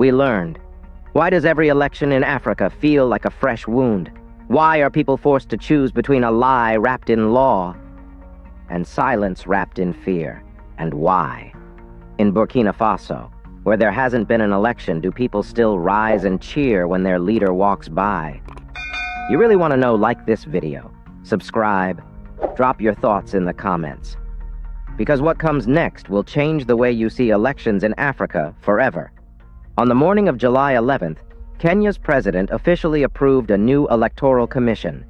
We learned. Why does every election in Africa feel like a fresh wound? Why are people forced to choose between a lie wrapped in law and silence wrapped in fear? And why? In Burkina Faso, where there hasn't been an election, do people still rise and cheer when their leader walks by? You really want to know? Like this video, subscribe, drop your thoughts in the comments. Because what comes next will change the way you see elections in Africa forever. On the morning of July 11th, Kenya's president officially approved a new electoral commission.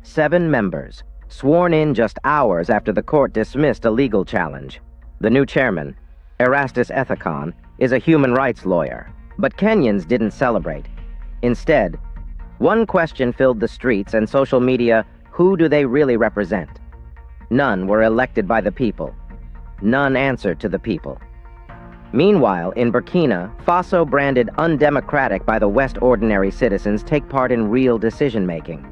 7 members, sworn in just hours after the court dismissed a legal challenge. The new chairman, Erastus Ethekon, is a human rights lawyer, but Kenyans didn't celebrate. Instead, one question filled the streets and social media: who do they really represent? None were elected by the people. None answered to the people. Meanwhile, in Burkina Faso, branded undemocratic by the West, ordinary citizens take part in real decision-making.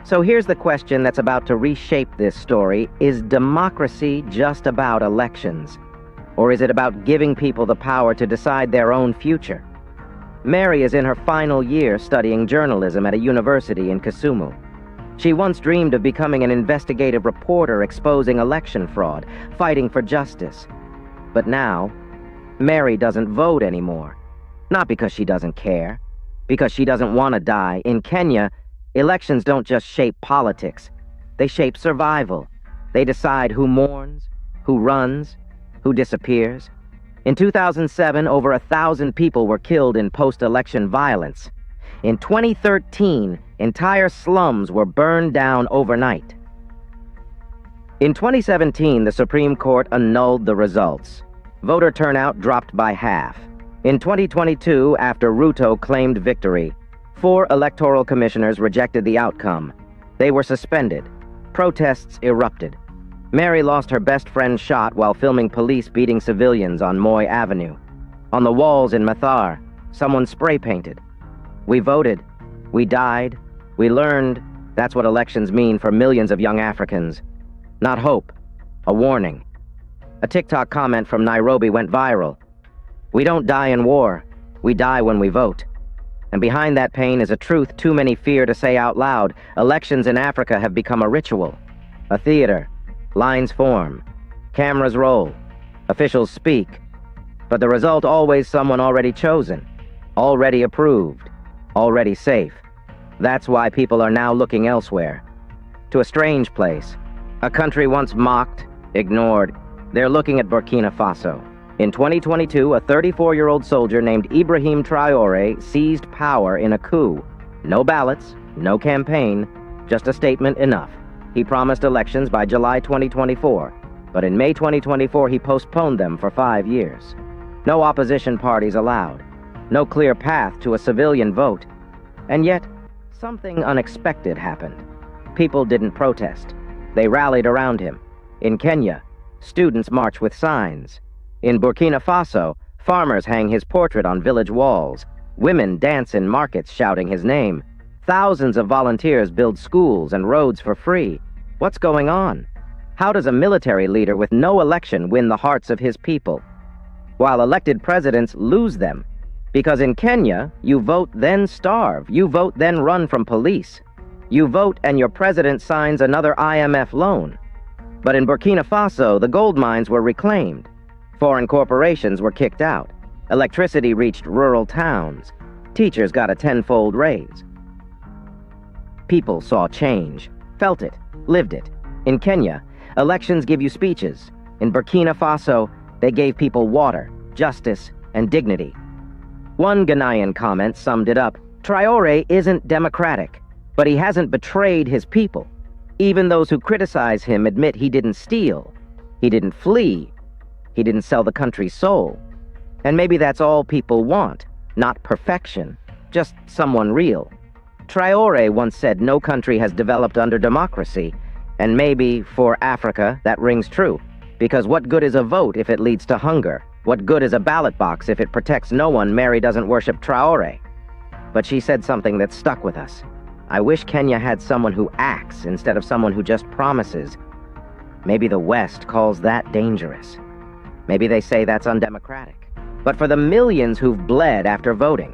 So here's the question that's about to reshape this story. Is democracy just about elections? Or is it about giving people the power to decide their own future? Mary is in her final year studying journalism at a university in Kisumu. She once dreamed of becoming an investigative reporter exposing election fraud, fighting for justice. But now, Mary doesn't vote anymore. Not because she doesn't care, because she doesn't want to die. In Kenya, elections don't just shape politics. They shape survival. They decide who mourns, who runs, who disappears. In 2007, over 1,000 people were killed in post-election violence. In 2013, entire slums were burned down overnight. In 2017, the Supreme Court annulled the results. Voter turnout dropped by half. In 2022, after Ruto claimed victory, 4 electoral commissioners rejected the outcome. They were suspended. Protests erupted. Mary lost her best friend shot while filming police beating civilians on Moy Avenue. On the walls in Mathar, someone spray-painted. We voted. We died. We learned. That's what elections mean for millions of young Africans. Not hope. A warning. A TikTok comment from Nairobi went viral. We don't die in war. We die when we vote. And behind that pain is a truth too many fear to say out loud. Elections in Africa have become a ritual. A theater. Lines form. Cameras roll. Officials speak. But the result always someone already chosen. Already approved. Already safe. That's why people are now looking elsewhere. To a strange place. A country once mocked, ignored. They're looking at Burkina Faso. In 2022, a 34-year-old soldier named Ibrahim Traoré seized power in a coup. No ballots, no campaign, just a statement enough. He promised elections by July 2024, but in May 2024 he postponed them for 5 years. No opposition parties allowed. No clear path to a civilian vote. And yet, something unexpected happened. People didn't protest. They rallied around him. In Kenya, students march with signs. In Burkina Faso, farmers hang his portrait on village walls. Women dance in markets shouting his name. Thousands of volunteers build schools and roads for free. What's going on? How does a military leader with no election win the hearts of his people, while elected presidents lose them? Because in Kenya, you vote then starve. You vote then run from police. You vote and your president signs another IMF loan. But in Burkina Faso, the gold mines were reclaimed. Foreign corporations were kicked out. Electricity reached rural towns. Teachers got a 10-fold raise. People saw change, felt it, lived it. In Kenya, elections give you speeches. In Burkina Faso, they gave people water, justice, and dignity. One Ghanaian comment summed it up. Traoré isn't democratic, but he hasn't betrayed his people. Even those who criticize him admit he didn't steal. He didn't flee. He didn't sell the country's soul. And maybe that's all people want. Not perfection, just someone real. Traoré once said no country has developed under democracy. And maybe, for Africa, that rings true. Because what good is a vote if it leads to hunger? What good is a ballot box if it protects no one? Mary doesn't worship Traoré. But she said something that stuck with us. I wish Kenya had someone who acts instead of someone who just promises. Maybe the West calls that dangerous. Maybe they say that's undemocratic. but for the millions who've bled after voting,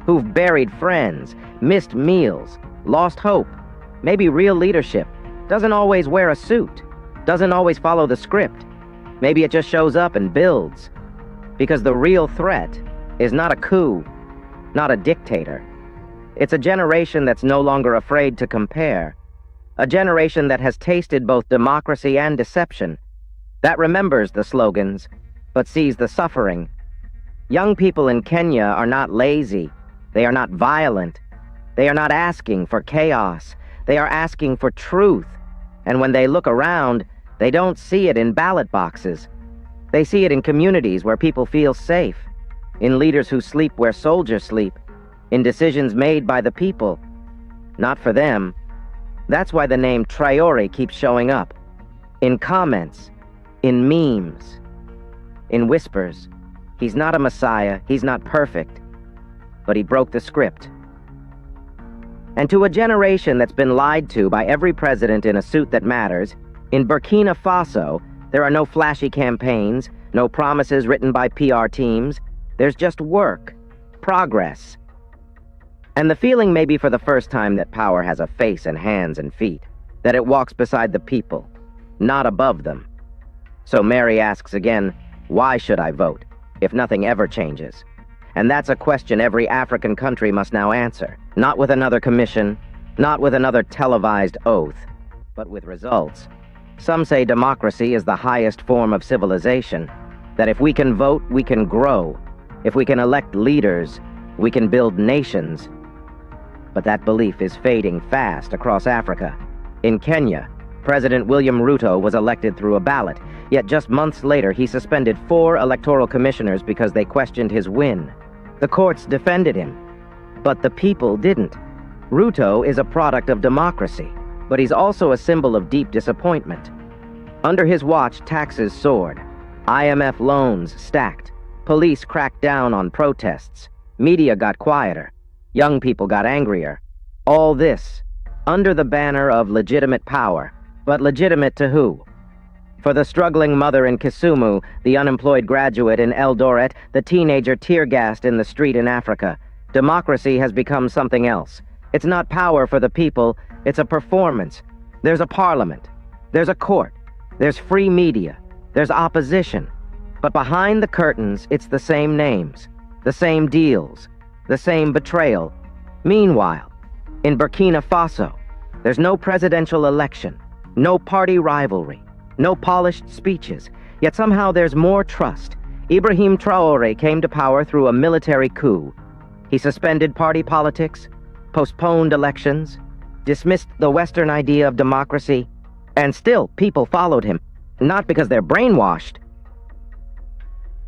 who've buried friends, missed meals, lost hope. Maybe real leadership doesn't always wear a suit, doesn't always follow the script. Maybe it just shows up and builds. Because the real threat is not a coup, not a dictator. It's a generation that's no longer afraid to compare. A generation that has tasted both democracy and deception, that remembers the slogans, but sees the suffering. Young people in Kenya are not lazy. They are not violent. They are not asking for chaos. They are asking for truth. And when they look around, they don't see it in ballot boxes. They see it in communities where people feel safe, in leaders who sleep where soldiers sleep, in decisions made by the people, not for them. That's why the name Traoré keeps showing up. In comments, in memes, in whispers. He's not a messiah, he's not perfect, but he broke the script. And to a generation that's been lied to by every president in a suit that matters, in Burkina Faso, there are no flashy campaigns, no promises written by PR teams. There's just work, progress. And the feeling may be for the first time that power has a face and hands and feet, that it walks beside the people, not above them. So Mary asks again, why should I vote, if nothing ever changes? And that's a question every African country must now answer, not with another commission, not with another televised oath, but with results. Some say democracy is the highest form of civilization, that if we can vote, we can grow. If we can elect leaders, we can build nations. But that belief is fading fast across Africa. In Kenya, President William Ruto was elected through a ballot, yet just months later he suspended 4 electoral commissioners because they questioned his win. The courts defended him, but the people didn't. Ruto is a product of democracy, but he's also a symbol of deep disappointment. Under his watch, taxes soared. IMF loans stacked. Police cracked down on protests. Media got quieter. Young people got angrier. All this under the banner of legitimate power. But legitimate to who? For the struggling mother in Kisumu, the unemployed graduate in Eldoret, the teenager tear-gassed in the street in Africa, democracy has become something else. It's not power for the people, it's a performance. There's a parliament. There's a court. There's free media. There's opposition. But behind the curtains, it's the same names, the same deals, the same betrayal. Meanwhile, in Burkina Faso, there's no presidential election, no party rivalry, no polished speeches, yet somehow there's more trust. Ibrahim Traoré came to power through a military coup. He suspended party politics, postponed elections, dismissed the Western idea of democracy, and still people followed him, not because they're brainwashed,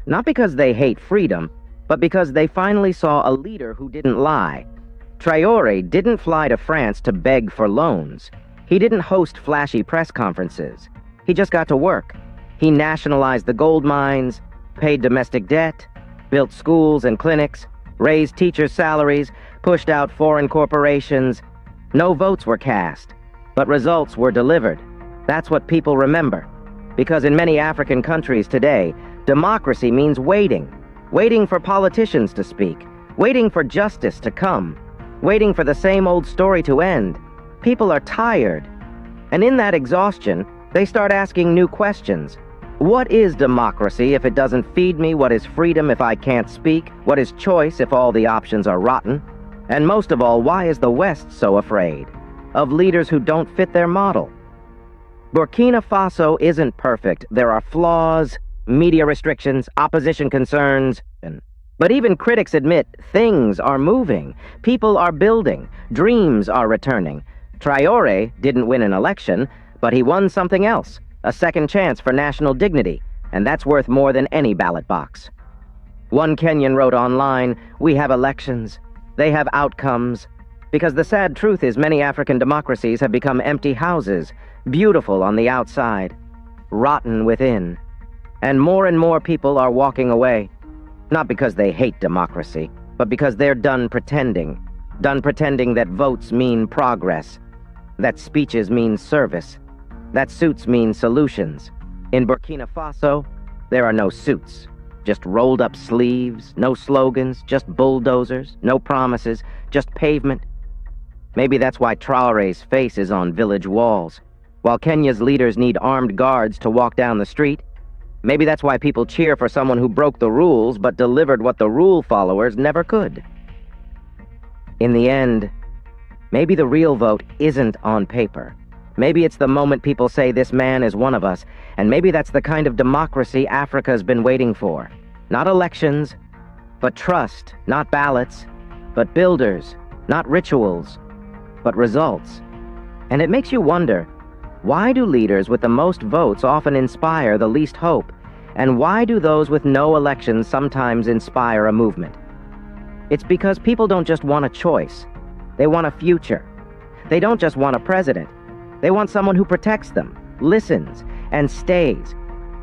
not because they hate freedom, but because they finally saw a leader who didn't lie. Traoré didn't fly to France to beg for loans. He didn't host flashy press conferences. He just got to work. He nationalized the gold mines, paid domestic debt, built schools and clinics, raised teachers' salaries, pushed out foreign corporations. No votes were cast, but results were delivered. That's what people remember. Because in many African countries today, democracy means waiting. Waiting for politicians to speak. Waiting for justice to come. Waiting for the same old story to end. People are tired. And in that exhaustion, they start asking new questions. What is democracy if it doesn't feed me? What is freedom if I can't speak? What is choice if all the options are rotten? And most of all, why is the West so afraid of leaders who don't fit their model? Burkina Faso isn't perfect. There are flaws, media restrictions, opposition concerns, but even critics admit things are moving. People are building. Dreams are returning. Traoré didn't win an election, but he won something else, a second chance for national dignity, and that's worth more than any ballot box. One Kenyan wrote online, "We have elections. They have outcomes." Because the sad truth is many African democracies have become empty houses, beautiful on the outside, rotten within. And more people are walking away. Not because they hate democracy, but because they're done pretending that votes mean progress, that speeches mean service, that suits mean solutions. In Burkina Faso, there are no suits. Just rolled up sleeves, no slogans, just bulldozers, no promises, just pavement. Maybe that's why Traoré's face is on village walls. While Kenya's leaders need armed guards to walk down the street, maybe that's why people cheer for someone who broke the rules but delivered what the rule followers never could. In the end, maybe the real vote isn't on paper. Maybe it's the moment people say this man is one of us, and maybe that's the kind of democracy Africa's been waiting for. Not elections, but trust, not ballots, but builders, not rituals, but results. And it makes you wonder, why do leaders with the most votes often inspire the least hope? And why do those with no elections sometimes inspire a movement? It's because people don't just want a choice. They want a future. They don't just want a president. They want someone who protects them, listens, and stays.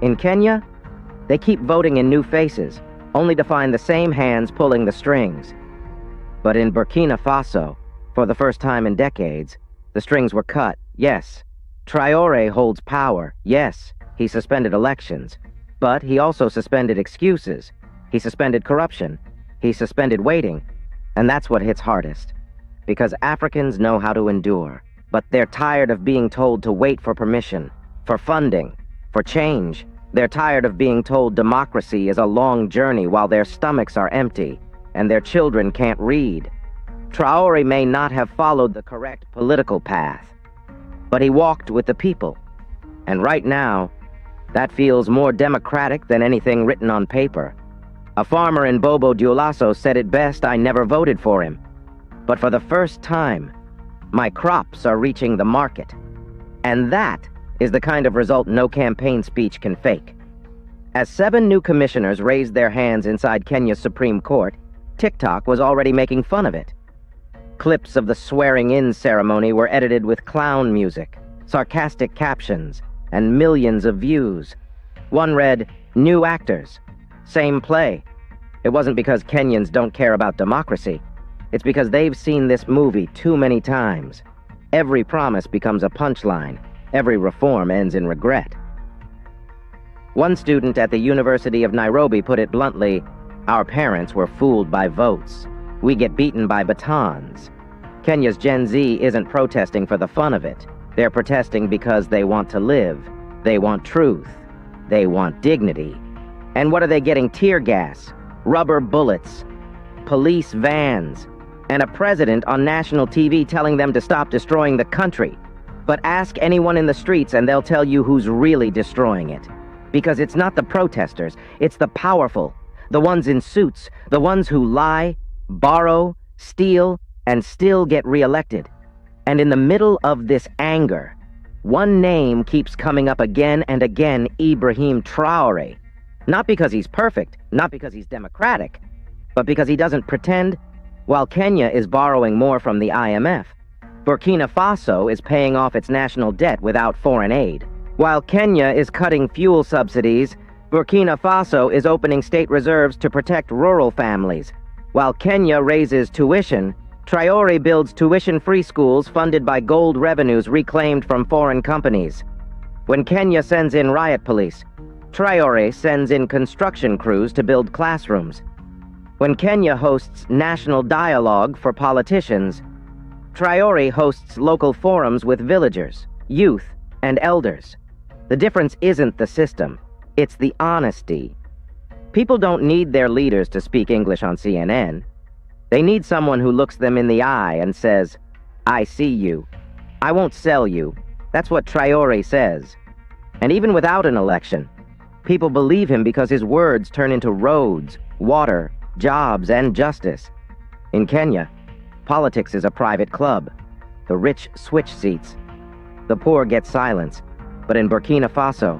In Kenya, they keep voting in new faces, only to find the same hands pulling the strings. But in Burkina Faso, for the first time in decades, the strings were cut, yes. Traoré holds power, yes. He suspended elections. But he also suspended excuses. He suspended corruption. He suspended waiting. And that's what hits hardest. Because Africans know how to endure. But they're tired of being told to wait for permission, for funding, for change. They're tired of being told democracy is a long journey while their stomachs are empty and their children can't read. Traoré may not have followed the correct political path, but he walked with the people. And right now, that feels more democratic than anything written on paper. A farmer in Bobo Dioulasso said it best: I never voted for him. But for the first time, my crops are reaching the market. And that is the kind of result no campaign speech can fake. As 7 new commissioners raised their hands inside Kenya's Supreme Court, TikTok was already making fun of it. Clips of the swearing-in ceremony were edited with clown music, sarcastic captions, and millions of views. One read, "New actors. Same play." It wasn't because Kenyans don't care about democracy. It's because they've seen this movie too many times. Every promise becomes a punchline. Every reform ends in regret. One student at the University of Nairobi put it bluntly, "Our parents were fooled by votes. We get beaten by batons." Kenya's Gen Z isn't protesting for the fun of it. They're protesting because they want to live. They want truth. They want dignity. And what are they getting? Tear gas, rubber bullets, police vans, and a president on national TV telling them to stop destroying the country. But ask anyone in the streets and they'll tell you who's really destroying it. Because it's not the protesters, it's the powerful, the ones in suits, the ones who lie, borrow, steal, and still get reelected. And in the middle of this anger, one name keeps coming up again and again: Ibrahim Traoré. Not because he's perfect, not because he's democratic, but because he doesn't pretend. While Kenya is borrowing more from the IMF, Burkina Faso is paying off its national debt without foreign aid. While Kenya is cutting fuel subsidies, Burkina Faso is opening state reserves to protect rural families. While Kenya raises tuition, Traoré builds tuition-free schools funded by gold revenues reclaimed from foreign companies. When Kenya sends in riot police, Traoré sends in construction crews to build classrooms. When Kenya hosts national dialogue for politicians, Traoré hosts local forums with villagers, youth, and elders. The difference isn't the system, it's the honesty. People don't need their leaders to speak English on CNN. They need someone who looks them in the eye and says, "I see you. I won't sell you." That's what Traoré says. And even without an election, people believe him because his words turn into roads, water, jobs, and justice. In Kenya, politics is a private club. The rich switch seats. The poor get silence. But in Burkina Faso,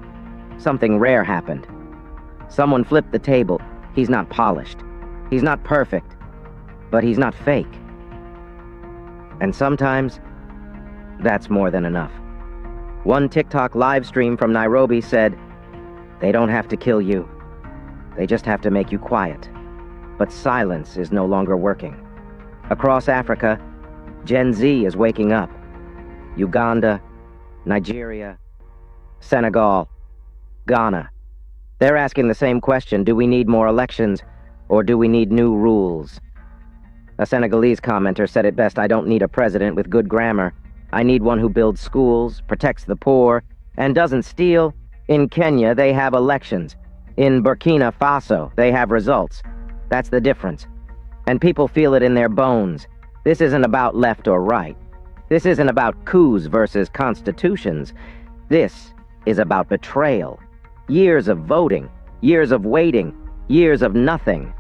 something rare happened. Someone flipped the table. He's not polished. He's not perfect. But he's not fake. And sometimes, that's more than enough. One TikTok live stream from Nairobi said, "They don't have to kill you. They just have to make you quiet." But silence is no longer working. Across Africa, Gen Z is waking up. Uganda, Nigeria, Senegal, Ghana. They're asking the same question: do we need more elections, or do we need new rules? A Senegalese commenter said it best: I don't need a president with good grammar. I need one who builds schools, protects the poor, and doesn't steal. In Kenya, they have elections. In Burkina Faso, they have results. That's the difference. And people feel it in their bones. This isn't about left or right. This isn't about coups versus constitutions. This is about betrayal. Years of voting, years of waiting, years of nothing.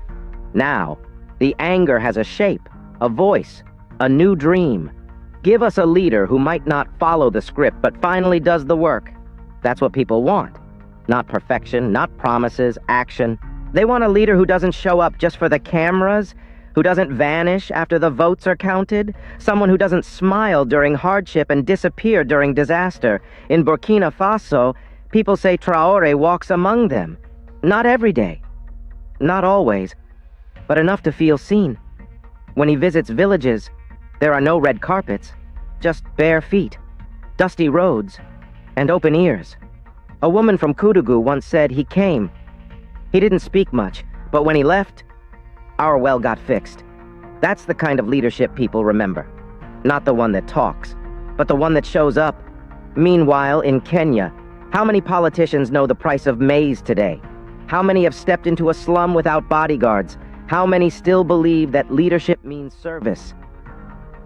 Now, the anger has a shape, a voice, a new dream. Give us a leader who might not follow the script, but finally does the work. That's what people want. Not perfection, not promises, action. They want a leader who doesn't show up just for the cameras, who doesn't vanish after the votes are counted, someone who doesn't smile during hardship and disappear during disaster. In Burkina Faso, people say Traoré walks among them. Not every day. Not always. But enough to feel seen. When he visits villages, there are no red carpets, just bare feet, dusty roads, and open ears. A woman from Kudugu once said he came. He didn't speak much, but when he left, our well got fixed. That's the kind of leadership people remember. Not the one that talks, but the one that shows up. Meanwhile, in Kenya, how many politicians know the price of maize today? How many have stepped into a slum without bodyguards? How many still believe that leadership means service?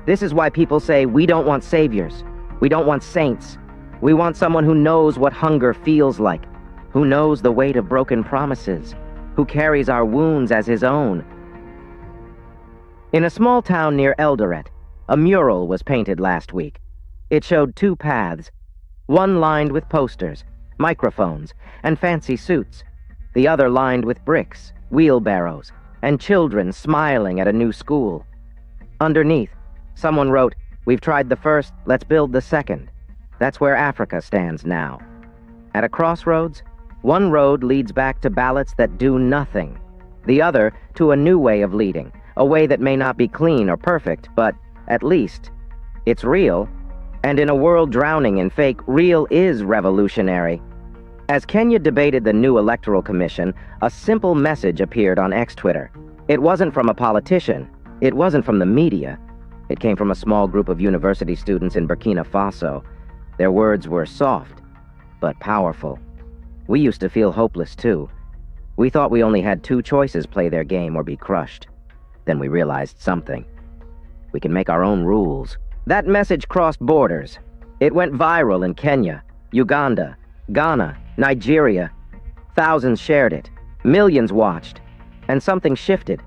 This is why people say we don't want saviors. We don't want saints. We want someone who knows what hunger feels like, who knows the weight of broken promises, who carries our wounds as his own. In a small town near Eldoret, a mural was painted last week. It showed two paths, one lined with posters, microphones, and fancy suits, the other lined with bricks, wheelbarrows, and children smiling at a new school. Underneath, someone wrote, "We've tried the first, let's build the second." That's where Africa stands now. At a crossroads, one road leads back to ballots that do nothing, the other to a new way of leading, a way that may not be clean or perfect, but at least it's real. And in a world drowning in fake, real is revolutionary. As Kenya debated the new electoral commission, a simple message appeared on X-Twitter. It wasn't from a politician. It wasn't from the media. It came from a small group of university students in Burkina Faso. Their words were soft, but powerful. We used to feel hopeless too. We thought we only had two choices: play their game or be crushed. Then we realized something. We can make our own rules. That message crossed borders. It went viral in Kenya, Uganda, Ghana, Nigeria. Thousands shared it. Millions watched. And something shifted.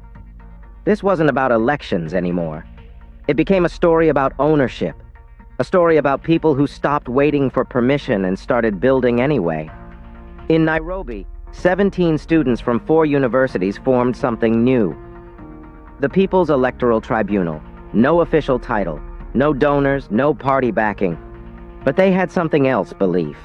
This wasn't about elections anymore. It became a story about ownership. A story about people who stopped waiting for permission and started building anyway. In Nairobi, 17 students from 4 universities formed something new. The People's Electoral Tribunal. No official title, no donors, no party backing. But they had something else: belief.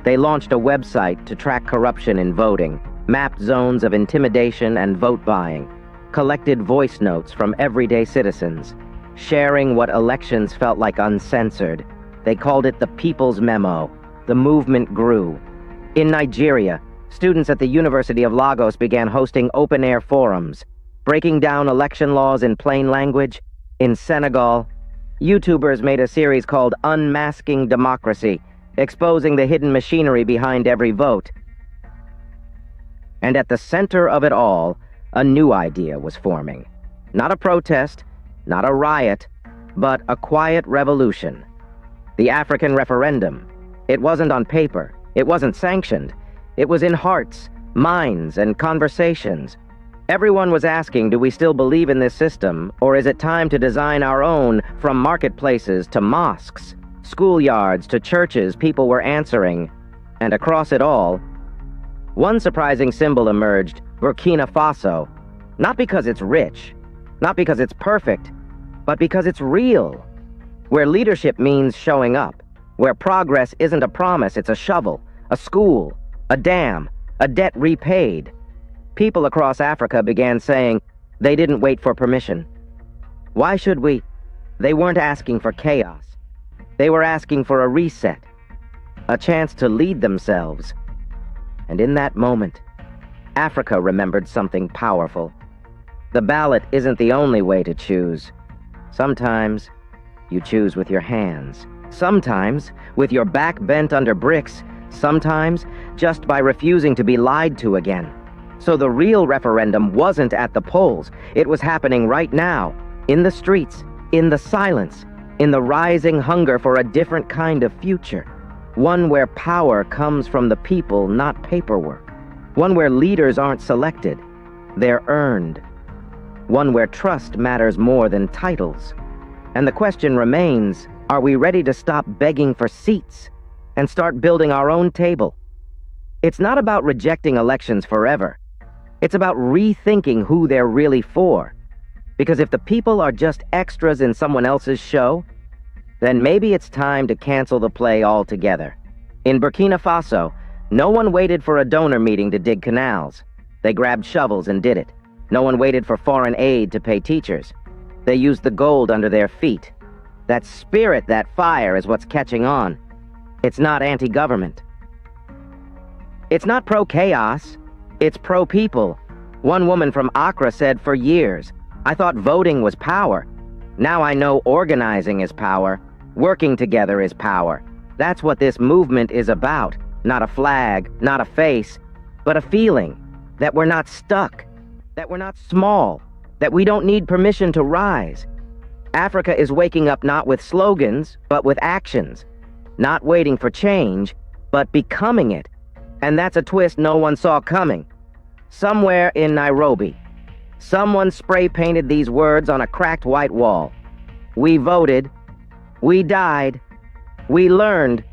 They launched a website to track corruption in voting, mapped zones of intimidation and vote buying, collected voice notes from everyday citizens, sharing what elections felt like uncensored. They called it the People's Memo. The movement grew. In Nigeria, students at the University of Lagos began hosting open-air forums, breaking down election laws in plain language. In Senegal, YouTubers made a series called Unmasking Democracy, exposing the hidden machinery behind every vote. And at the center of it all, a new idea was forming. Not a protest, not a riot, but a quiet revolution. The African referendum. It wasn't on paper. It wasn't sanctioned. It was in hearts, minds, and conversations. Everyone was asking, do we still believe in this system, or is it time to design our own? From marketplaces to mosques, schoolyards to churches, people were answering. And across it all, one surprising symbol emerged: Burkina Faso. Not because it's rich, not because it's perfect, but because it's real. Where leadership means showing up. Where progress isn't a promise, it's a shovel, a school, a dam, a debt repaid. People across Africa began saying they didn't wait for permission. Why should we? They weren't asking for chaos. They were asking for a reset, a chance to lead themselves. And in that moment, Africa remembered something powerful. The ballot isn't the only way to choose. Sometimes, you choose with your hands. Sometimes, with your back bent under bricks. Sometimes, just by refusing to be lied to again. So the real referendum wasn't at the polls. It was happening right now, in the streets, in the silence, in the rising hunger for a different kind of future. One where power comes from the people, not paperwork. One where leaders aren't selected, they're earned. One where trust matters more than titles. And the question remains, are we ready to stop begging for seats and start building our own table? It's not about rejecting elections forever. It's about rethinking who they're really for. Because if the people are just extras in someone else's show, then maybe it's time to cancel the play altogether. In Burkina Faso, no one waited for a donor meeting to dig canals. They grabbed shovels and did it. No one waited for foreign aid to pay teachers. They used the gold under their feet. That spirit, that fire is what's catching on. It's not anti-government. It's not pro-chaos. It's pro-people. One woman from Accra said for years, "I thought voting was power. Now I know organizing is power. Working together is power." That's what this movement is about. Not a flag, not a face, but a feeling that we're not stuck, that we're not small, that we don't need permission to rise. Africa is waking up not with slogans, but with actions. Not waiting for change, but becoming it. And that's a twist no one saw coming. Somewhere in Nairobi, someone spray-painted these words on a cracked white wall. We voted. We died. We learned.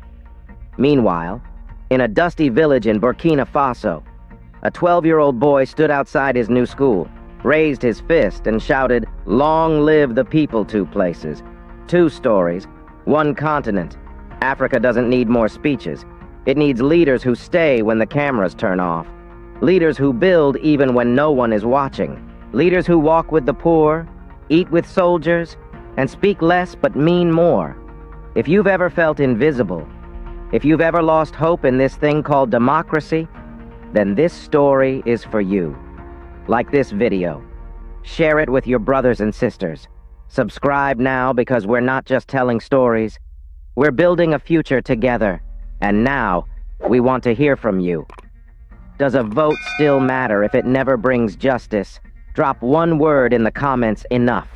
Meanwhile, in a dusty village in Burkina Faso, a 12-year-old boy stood outside his new school, raised his fist, and shouted, "Long live the people, 2 places. 2 stories, 1 continent. Africa doesn't need more speeches. It needs leaders who stay when the cameras turn off. Leaders who build even when no one is watching. Leaders who walk with the poor, eat with soldiers, and speak less but mean more. If you've ever felt invisible, if you've ever lost hope in this thing called democracy, then this story is for you. Like this video. Share it with your brothers and sisters. Subscribe now because we're not just telling stories. We're building a future together. And now, we want to hear from you. Does a vote still matter if it never brings justice? Drop 1 word in the comments, enough.